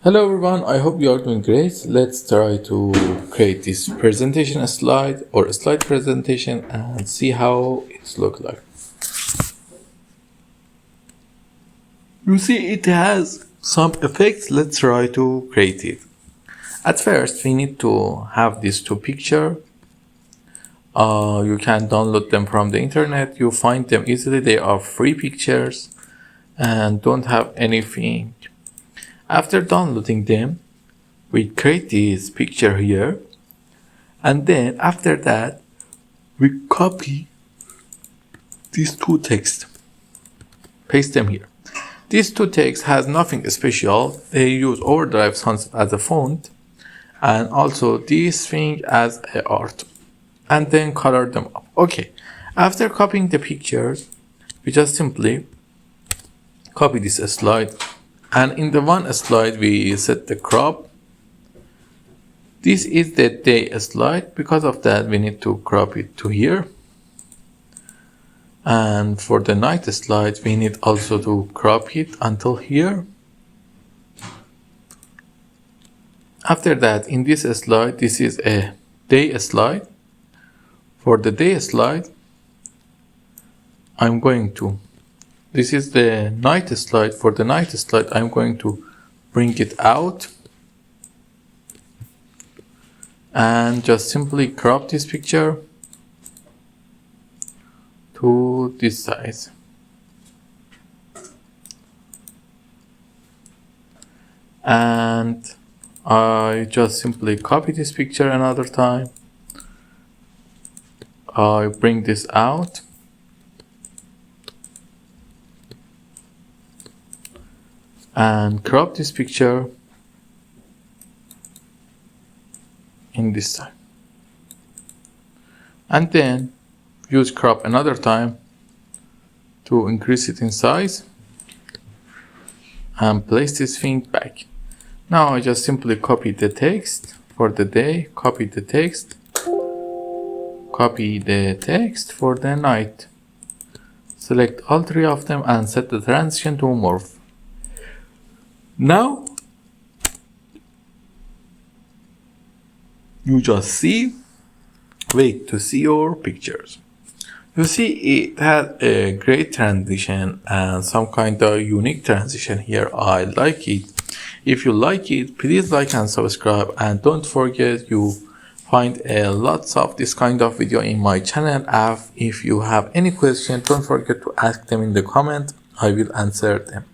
Hello everyone, I hope you are doing great. Let's try to create this presentation slide or a slide presentation and see how it's look like. You see it has some effects. Let's try to create it. At first we need to have these two pictures. You can download them from the internet. You find them easily. They are free pictures and don't have anything. After downloading them, we create this picture here, and then after that we copy these two texts, paste them here. These two texts has nothing special. They use Overdrive Sans as a font and also this thing as a art, and then color them up. Okay, after copying the pictures, we just simply copy this slide, and in the one slide we set the crop. This is the day slide. Because of that we need to crop it to here, and for the night slide we need also to crop it until here. After that, in this slide, this is a day slide. For the day slide, this is the night slide. For the night slide, I'm going to bring it out and just simply crop this picture to this size. And I just simply copy this picture another time. I bring this out and crop this picture in this time, and then use crop another time to increase it in size and place this thing back. Now I just simply copy the text for the day, copy the text for the night, select all three of them and set the transition to morph. Now you just wait to see your pictures. You see it had a great transition and some kind of unique transition here. I like it. If you like it, please like and subscribe, and don't forget you find lots of this kind of video in my channel. If you have any question, don't forget to ask them in the comment. I will answer them.